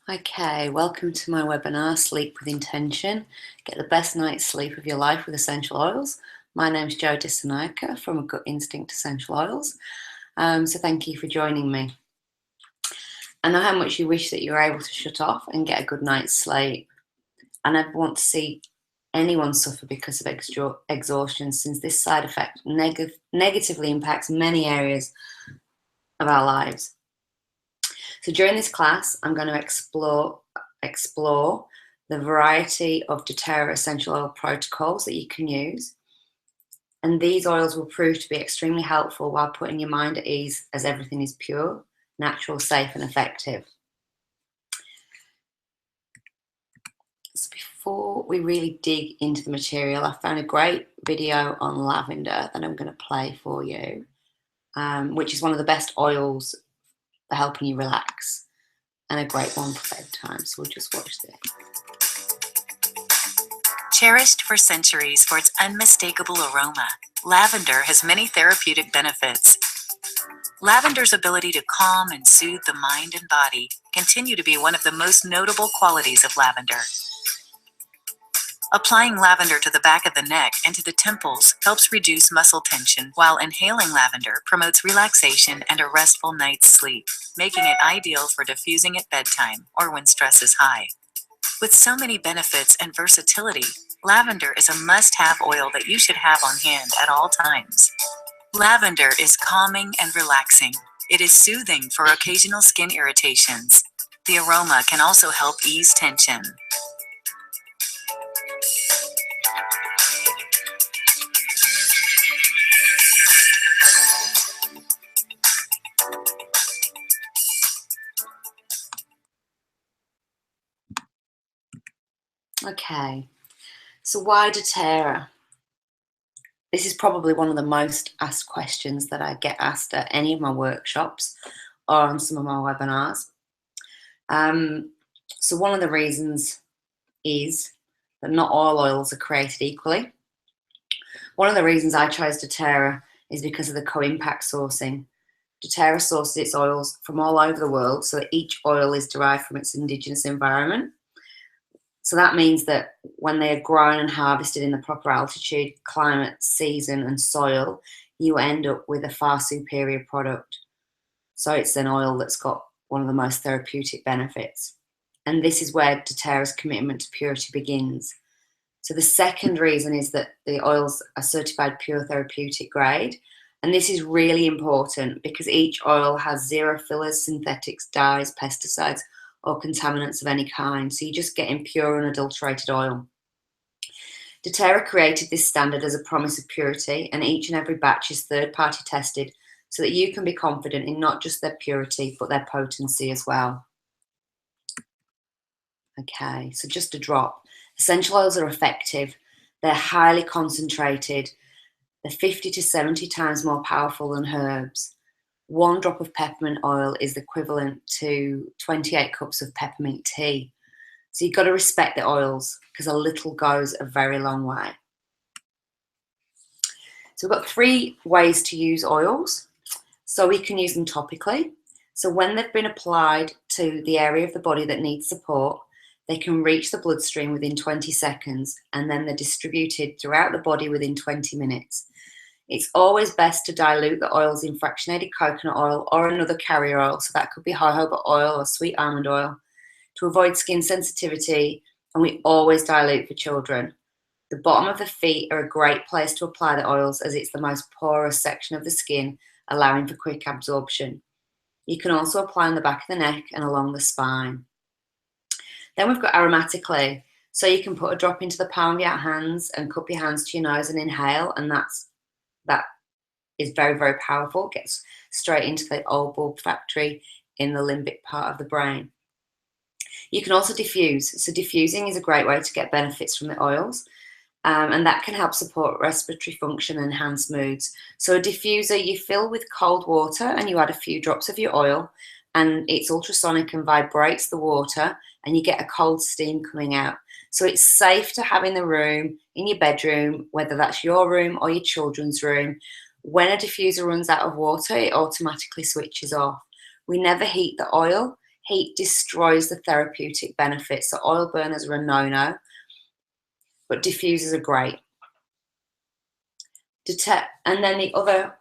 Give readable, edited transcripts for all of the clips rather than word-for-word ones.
Okay, welcome to my webinar, Sleep with Intention. Get the best night's sleep of your life with essential oils. My name's Jo Dissanayake from Gut Instinct Essential Oils. So thank you for joining me. I know how much you wish that you were able to shut off and get a good night's sleep. I never want to see anyone suffer because of exhaustion, since this side effect negatively impacts many areas of our lives. So during this class, I'm going to explore the variety of doTERRA essential oil protocols that you can use. And these oils will prove to be extremely helpful while putting your mind at ease, as everything is pure, natural, safe, and effective. So before we really dig into the material, I found a great video on lavender that I'm going to play for you, which is one of the best oils for helping you relax, and a great one for bedtime. So we'll just watch this. Cherished for centuries for its unmistakable aroma, lavender has many therapeutic benefits. Lavender's ability to calm and soothe the mind and body continue to be one of the most notable qualities of lavender. Applying lavender to the back of the neck and to the temples helps reduce muscle tension, while inhaling lavender promotes relaxation and a restful night's sleep, making it ideal for diffusing at bedtime or when stress is high. With so many benefits and versatility, lavender is a must-have oil that you should have on hand at all times. Lavender is calming and relaxing. It is soothing for occasional skin irritations. The aroma can also help ease tension. Okay, so why doTERRA? This is probably one of the most asked questions that I get asked at any of my workshops or on some of my webinars. So one of the reasons is that not all oils are created equally. One of the reasons I chose doTERRA is because of the co-impact sourcing. doTERRA sources its oils from all over the world, so that each oil is derived from its indigenous environment. So that means that when they are grown and harvested in the proper altitude, climate, season, and soil, you end up with a far superior product. So it's an oil that's got one of the most therapeutic benefits. And this is where doTERRA's commitment to purity begins. So the second reason is that the oils are certified pure therapeutic grade. And this is really important because each oil has zero fillers, synthetics, dyes, pesticides, or contaminants of any kind. So you're just getting pure, unadulterated oil. doTERRA created this standard as a promise of purity, and each and every batch is third-party tested so that you can be confident in not just their purity, but their potency as well. Okay, so just a drop. Essential oils are effective. They're highly concentrated. They're 50 to 70 times more powerful than herbs. 1 drop of peppermint oil is equivalent to 28 cups of peppermint tea. So you've got to respect the oils because a little goes a very long way. So we've got 3 ways to use oils. So we can use them topically. So when they've been applied to the area of the body that needs support, they can reach the bloodstream within 20 seconds, and then they're distributed throughout the body within 20 minutes. It's always best to dilute the oils in fractionated coconut oil or another carrier oil, so that could be jojoba oil or sweet almond oil, to avoid skin sensitivity, and we always dilute for children. The bottom of the feet are a great place to apply the oils as it's the most porous section of the skin, allowing for quick absorption. You can also apply on the back of the neck and along the spine. Then we've got aromatically, so you can put a drop into the palm of your hands and cup your hands to your nose and inhale, and that is very, very powerful. It gets straight into the old bulb factory in the limbic part of the brain. You can also diffuse. So diffusing is a great way to get benefits from the oils, and that can help support respiratory function and enhance moods. So a diffuser, you fill with cold water and you add a few drops of your oil, and it's ultrasonic and vibrates the water, and you get a cold steam coming out. So it's safe to have in the room, in your bedroom, whether that's your room or your children's room. When a diffuser runs out of water, it automatically switches off. We never heat the oil. Heat destroys the therapeutic benefits, so oil burners are a no-no, but diffusers are great. And then the other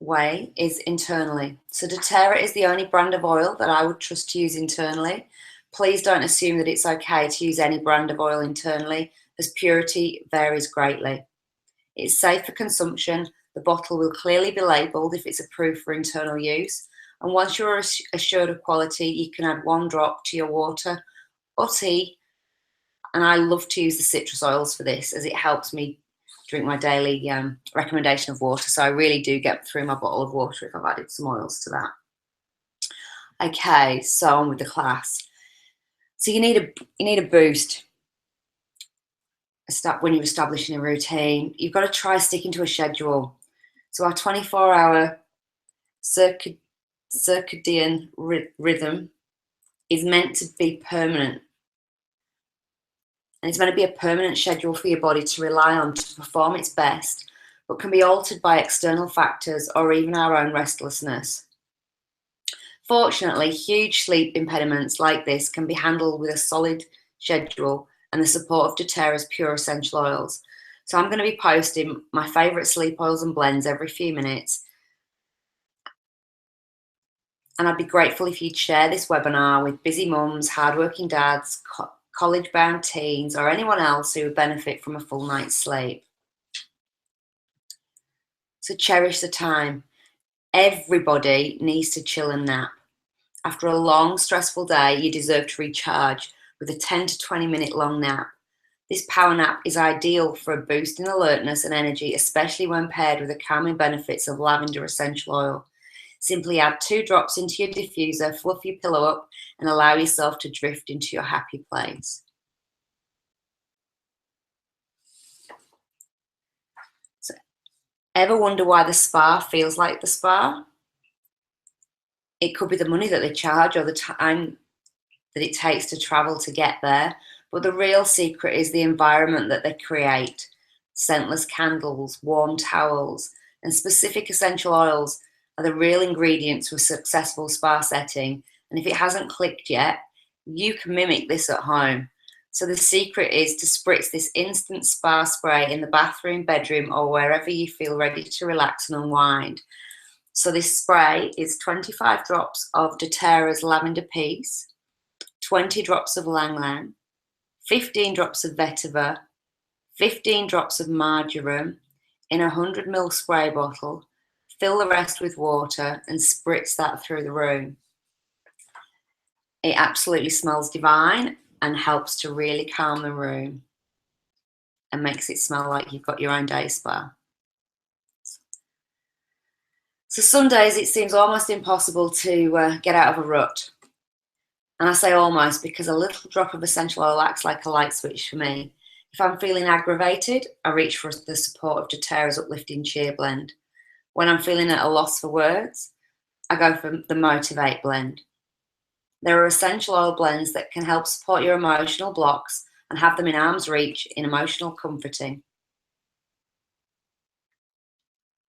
way is internally. So doTERRA is the only brand of oil that I would trust to use internally. Please don't assume that it's okay to use any brand of oil internally, as purity varies greatly. It's safe for consumption. The bottle will clearly be labelled if it's approved for internal use. And once you're assured of quality, you can add 1 drop to your water or tea. And I love to use the citrus oils for this, as it helps me drink my daily recommendation of water. So I really do get through my bottle of water if I've added some oils to that. Okay, so on with the class. So you need a boost. When you're establishing a routine, you've got to try sticking to a schedule. So our 24-hour circadian rhythm is meant to be permanent. And it's meant to be a permanent schedule for your body to rely on to perform its best, but can be altered by external factors or even our own restlessness. Fortunately, huge sleep impediments like this can be handled with a solid schedule and the support of doTERRA's pure essential oils. So I'm going to be posting my favourite sleep oils and blends every few minutes. And I'd be grateful if you'd share this webinar with busy mums, hardworking dads, college-bound teens, or anyone else who would benefit from a full night's sleep. So cherish the time. Everybody needs to chill and nap. After a long, stressful day, you deserve to recharge with a 10 to 20 minute long nap. This power nap is ideal for a boost in alertness and energy, especially when paired with the calming benefits of lavender essential oil. Simply add 2 drops into your diffuser, fluff your pillow up, and allow yourself to drift into your happy place. So, ever wonder why the spa feels like the spa? It could be the money that they charge or the time that it takes to travel to get there, but the real secret is the environment that they create. Scentless candles, warm towels, and specific essential oils are the real ingredients to a successful spa setting. And if it hasn't clicked yet, you can mimic this at home. So the secret is to spritz this instant spa spray in the bathroom, bedroom, or wherever you feel ready to relax and unwind. So this spray is 25 drops of doTERRA's lavender peace, 20 drops of Lang Lang, 15 drops of vetiver, 15 drops of marjoram in a 100 ml spray bottle. Fill the rest with water and spritz that through the room. It absolutely smells divine and helps to really calm the room and makes it smell like you've got your own day spa. So some days it seems almost impossible to get out of a rut. And I say almost because a little drop of essential oil acts like a light switch for me. If I'm feeling aggravated, I reach for the support of doTERRA's uplifting cheer blend. When I'm feeling at a loss for words, I go for the Motivate blend. There are essential oil blends that can help support your emotional blocks and have them in arm's reach in emotional comforting.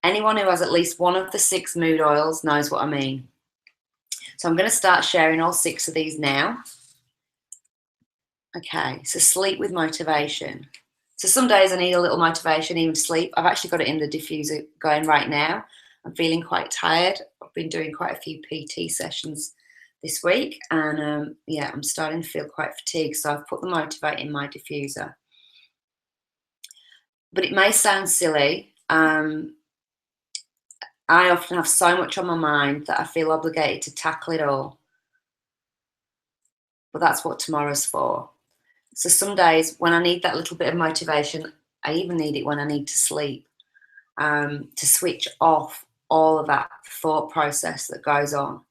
Anyone who has at least one of the 6 mood oils knows what I mean. So I'm going to start sharing all 6 of these now. Okay, so sleep with motivation. So some days I need a little motivation, even sleep. I've actually got it in the diffuser going right now. I'm feeling quite tired. I've been doing quite a few PT sessions this week, and yeah, I'm starting to feel quite fatigued. So I've put the Motivate in my diffuser. But it may sound silly. I often have so much on my mind that I feel obligated to tackle it all. But that's what tomorrow's for. So some days when I need that little bit of motivation, I even need it when I need to sleep, to switch off all of that thought process that goes on.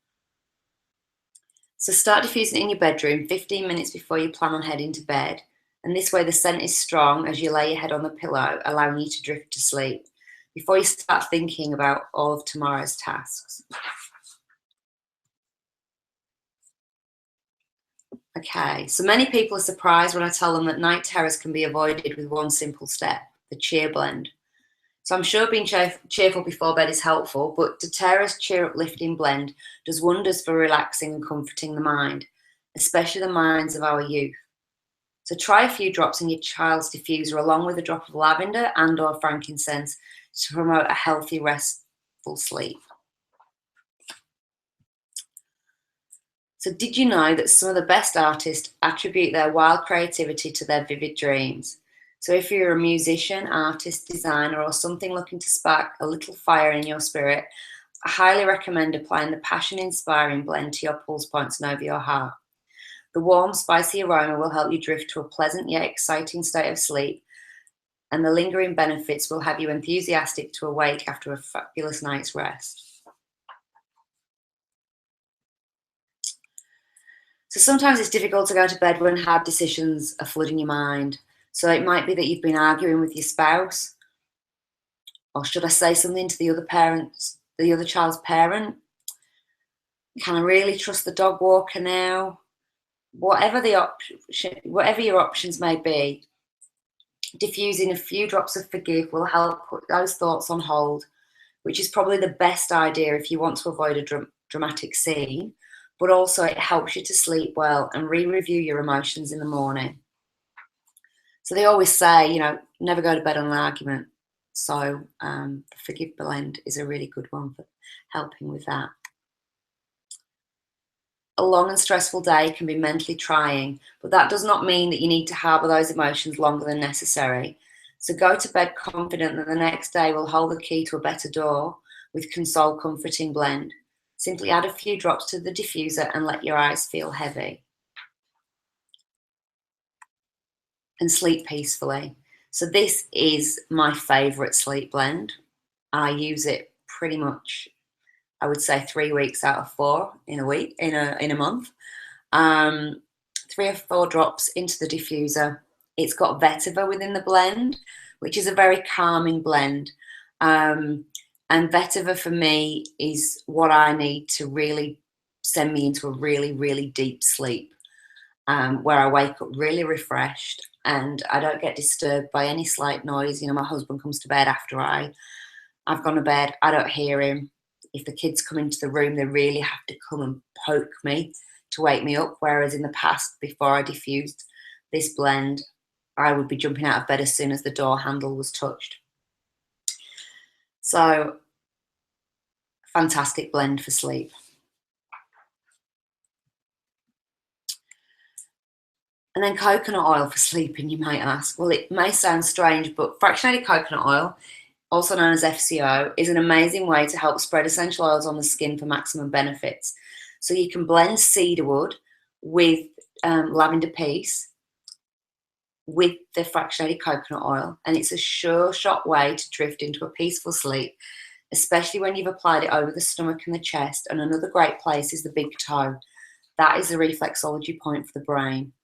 So start diffusing it in your bedroom 15 minutes before you plan on heading to bed. And this way the scent is strong as you lay your head on the pillow, allowing you to drift to sleep before you start thinking about all of tomorrow's tasks. Okay, so many people are surprised when I tell them that night terrors can be avoided with one simple step, the cheer blend. So I'm sure being cheerful before bed is helpful, but doTERRA's Cheer Uplifting blend does wonders for relaxing and comforting the mind, especially the minds of our youth. So try a few drops in your child's diffuser along with a drop of lavender and or frankincense to promote a healthy, restful sleep. So did you know that some of the best artists attribute their wild creativity to their vivid dreams? So if you're a musician, artist, designer, or something looking to spark a little fire in your spirit, I highly recommend applying the passion-inspiring blend to your pulse points and over your heart. The warm, spicy aroma will help you drift to a pleasant yet exciting state of sleep, and the lingering benefits will have you enthusiastic to awake after a fabulous night's rest. So sometimes it's difficult to go to bed when hard decisions are flooding your mind. So it might be that you've been arguing with your spouse, or should I say something to the other child's parent? Can I really trust the dog walker now? Whatever your options may be, diffusing a few drops of forgive will help put those thoughts on hold, which is probably the best idea if you want to avoid a dramatic scene, but also it helps you to sleep well and re-review your emotions in the morning. So they always say, never go to bed on an argument. So the Forgive blend is a really good one for helping with that. A long and stressful day can be mentally trying, but that does not mean that you need to harbour those emotions longer than necessary. So go to bed confident that the next day will hold the key to a better door with Console Comforting Blend. Simply add a few drops to the diffuser and let your eyes feel heavy. And sleep peacefully. So this is my favourite sleep blend. I use it pretty much, I would say 3 weeks out of 4 in a month. 3 or 4 drops into the diffuser. It's got vetiver within the blend, which is a very calming blend. And vetiver for me is what I need to really send me into a really, really deep sleep, where I wake up really refreshed and I don't get disturbed by any slight noise. My husband comes to bed after I've gone to bed. I don't hear him. If the kids come into the room, they really have to come and poke me to wake me up. Whereas in the past, before I diffused this blend, I would be jumping out of bed as soon as the door handle was touched. So, fantastic blend for sleep. And then coconut oil for sleeping, you might ask. Well, it may sound strange, but fractionated coconut oil, also known as FCO, is an amazing way to help spread essential oils on the skin for maximum benefits. So you can blend cedarwood with lavender piece with the fractionated coconut oil, and it's a sure shot way to drift into a peaceful sleep, especially when you've applied it over the stomach and the chest. And another great place is the big toe. That is the reflexology point for the brain.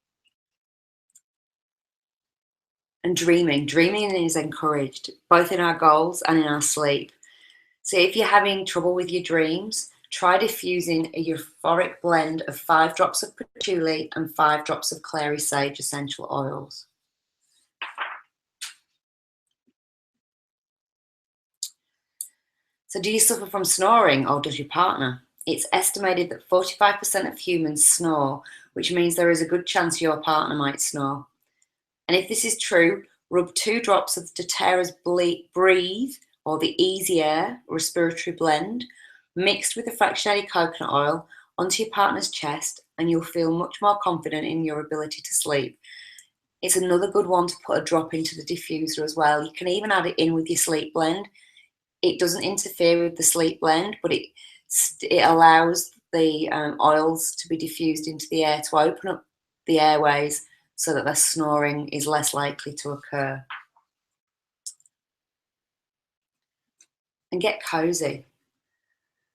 And dreaming is encouraged, both in our goals and in our sleep. So if you're having trouble with your dreams, try diffusing a euphoric blend of 5 drops of patchouli and 5 drops of clary sage essential oils. So do you suffer from snoring, or does your partner? It's estimated that 45% of humans snore, which means there is a good chance your partner might snore. And if this is true, rub 2 drops of doTERRA's Breathe, or the Easy Air respiratory blend, mixed with the fractionated coconut oil, onto your partner's chest, and you'll feel much more confident in your ability to sleep. It's another good one to put a drop into the diffuser as well. You can even add it in with your sleep blend. It doesn't interfere with the sleep blend, but it allows the oils to be diffused into the air to open up the airways so that the snoring is less likely to occur. And get cozy.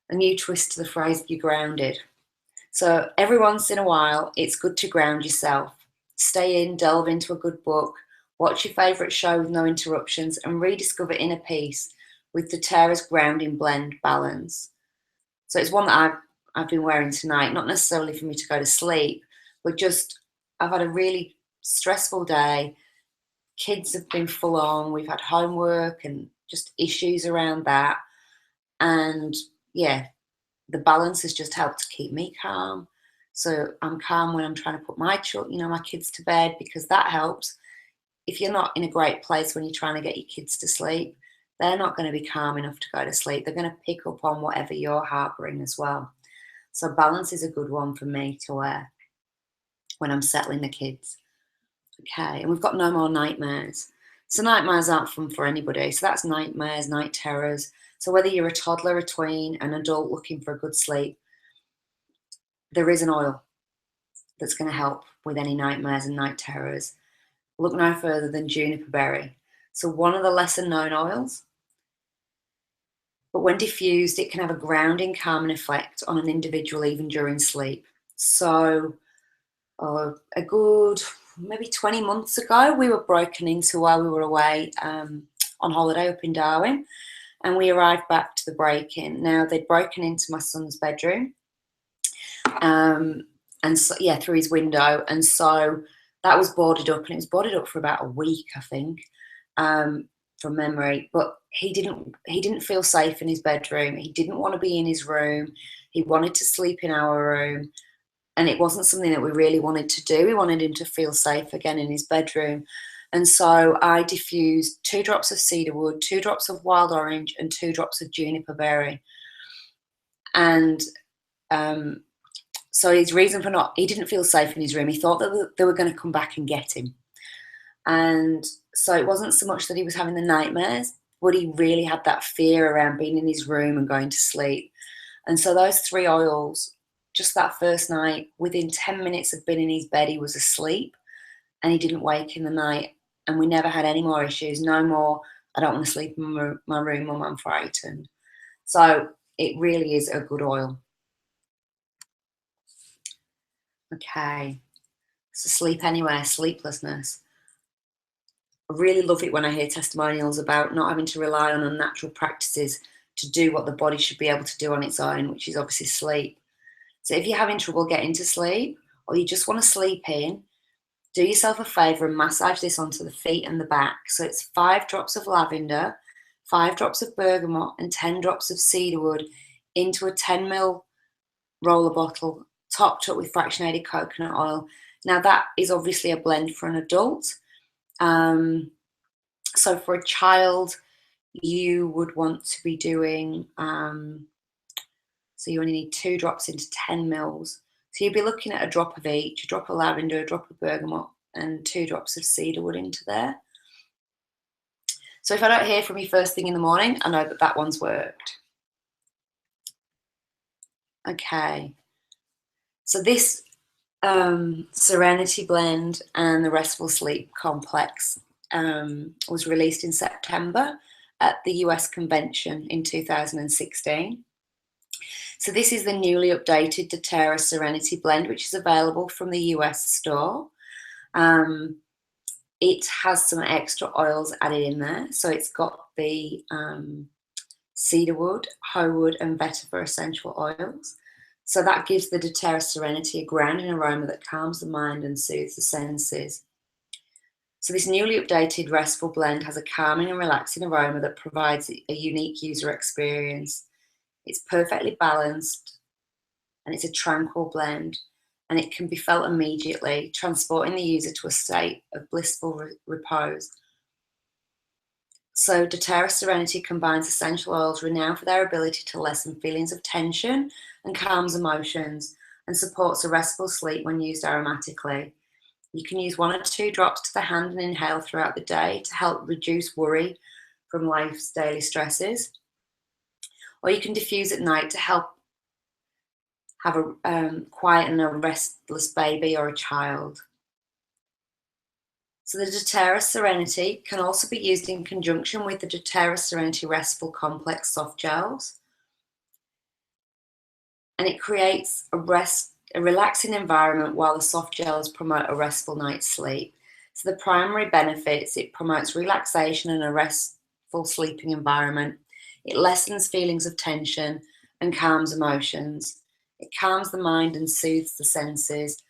A new twist to the phrase, be grounded. So every once in a while, it's good to ground yourself. Stay in, delve into a good book, watch your favourite show with no interruptions, and rediscover inner peace with doTERRA's grounding blend balance. So it's one that I've been wearing tonight, not necessarily for me to go to sleep, but just I've had a really stressful day. Kids have been full on. We've had homework and just issues around that. And yeah, the balance has just helped to keep me calm. So I'm calm when I'm trying to put my kids to bed, because that helps. If you're not in a great place when you're trying to get your kids to sleep, they're not going to be calm enough to go to sleep. They're going to pick up on whatever you're harboring as well. So balance is a good one for me to wear when I'm settling the kids. Okay, and we've got no more nightmares. So nightmares aren't fun for anybody. So that's nightmares, night terrors. So whether you're a toddler, a tween, an adult looking for a good sleep, there is an oil that's going to help with any nightmares and night terrors. Look no further than juniper berry. So one of the lesser known oils, but when diffused, it can have a grounding, calming effect on an individual even during sleep. So a good maybe 20 months ago, we were broken into while we were away on holiday up in Darwin, and we arrived back to the break-in. Now, they'd broken into my son's bedroom, and so, yeah, through his window, and so that was boarded up, and it was boarded up for about a week, I think, from memory. But he didn't feel safe in his bedroom. He didn't want to be in his room. He wanted to sleep in our room. And it wasn't something that we really wanted to do. We wanted him to feel safe again in his bedroom. And so I diffused 2 drops of cedarwood, 2 drops of wild orange, and 2 drops of juniper berry. And so his reason for he didn't feel safe in his room. He thought that they were going to come back and get him. And so it wasn't so much that he was having the nightmares, but he really had that fear around being in his room and going to sleep. And so those 3 oils, just that first night, within 10 minutes of being in his bed, he was asleep and he didn't wake in the night. And we never had any more issues. No more, I don't want to sleep in my room, Mum, I'm frightened. So it really is a good oil. Okay, so sleep anywhere, sleeplessness. I really love it when I hear testimonials about not having to rely on unnatural practices to do what the body should be able to do on its own, which is obviously sleep. So if you're having trouble getting to sleep, or you just want to sleep in, do yourself a favour and massage this onto the feet and the back. So it's 5 drops of lavender, 5 drops of bergamot, and 10 drops of cedarwood into a 10 ml roller bottle, topped up with fractionated coconut oil. Now that is obviously a blend for an adult. So for a child, you would want to be doing, so you only need 2 drops into 10 mils. So you'd be looking at a drop of each, a drop of lavender, a drop of bergamot, and 2 drops of cedarwood into there. So if I don't hear from you first thing in the morning, I know that that one's worked. Okay. So this Serenity Blend and the Restful Sleep Complex was released in September at the US convention in 2016. So this is the newly updated doTERRA Serenity Blend, which is available from the US store. It has some extra oils added in there. So it's got the cedarwood, hoewood, and vetiver essential oils. So that gives the doTERRA Serenity a grounding aroma that calms the mind and soothes the senses. So this newly updated Restful Blend has a calming and relaxing aroma that provides a unique user experience. It's perfectly balanced and it's a tranquil blend, and it can be felt immediately, transporting the user to a state of blissful repose. So doTERRA Serenity combines essential oils renowned for their ability to lessen feelings of tension and calms emotions, and supports a restful sleep when used aromatically. You can use 1 or 2 drops to the hand and inhale throughout the day to help reduce worry from life's daily stresses. Or you can diffuse at night to help have a quiet and a restless baby or a child. So the doTERRA Serenity can also be used in conjunction with the doTERRA Serenity Restful Complex soft gels. And it creates a relaxing environment while the soft gels promote a restful night's sleep. So the primary benefits: it promotes relaxation and a restful sleeping environment. It lessens feelings of tension and calms emotions. It calms the mind and soothes the senses.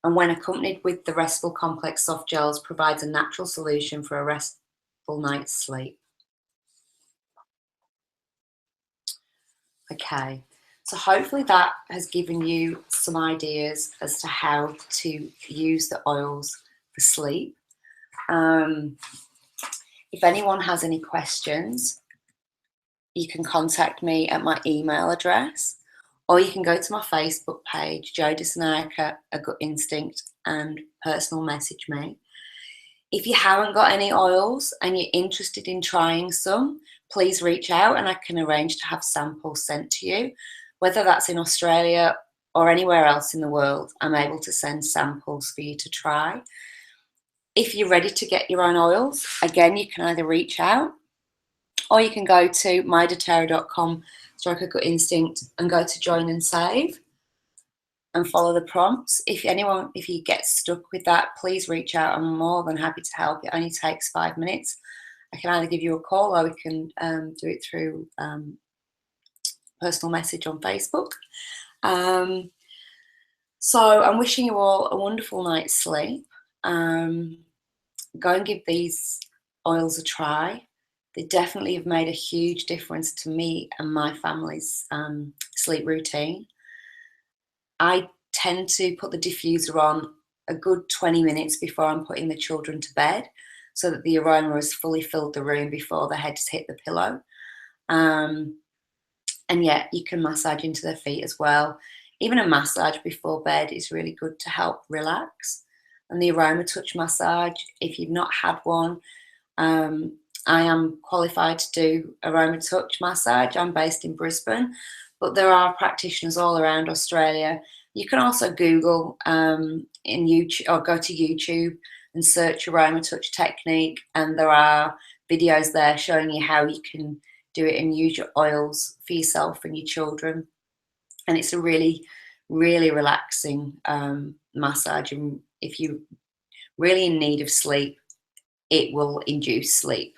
And when accompanied with the Restful Complex soft gels, provides a natural solution for a restful night's sleep. Okay, so hopefully that has given you some ideas as to how to use the oils for sleep. If anyone has any questions, you can contact me at my email address, or you can go to my Facebook page, Jo Dissanayake, A Gut Instinct, and personal message me. If you haven't got any oils and you're interested in trying some, please reach out and I can arrange to have samples sent to you. Whether that's in Australia or anywhere else in the world, I'm able to send samples for you to try. If you're ready to get your own oils, again, you can either reach out or you can go to mydoterra.com/A Gut Instinct and go to join and save and follow the prompts. If you get stuck with that, please reach out. I'm more than happy to help. It only takes 5 minutes. I can either give you a call or we can do it through personal message on Facebook. So I'm wishing you all a wonderful night's sleep. Go and give these oils a try. They definitely have made a huge difference to me and my family's sleep routine. I tend to put the diffuser on a good 20 minutes before I'm putting the children to bed so that the aroma has fully filled the room before their heads hit the pillow. And yeah, you can massage into their feet as well. Even a massage before bed is really good to help relax. And the aroma touch massage, if you've not had one, I am qualified to do aroma touch massage. I'm based in Brisbane, but there are practitioners all around Australia. You can also Google in YouTube or go to YouTube and search aroma touch technique, and there are videos there showing you how you can do it and use your oils for yourself and your children. And it's a really, really relaxing massage. And if you're really in need of sleep, it will induce sleep.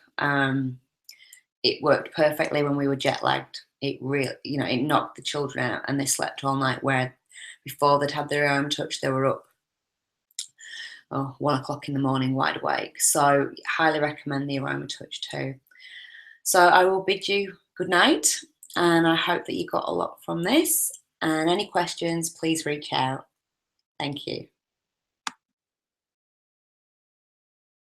It worked perfectly when we were jet lagged. It really, it knocked the children out and they slept all night, where before they'd had their aroma touch, they were up 1 o'clock in the morning wide awake. So highly recommend the aroma touch too. So I will bid you good night, and I hope that you got a lot from this. And any questions, please reach out. Thank you.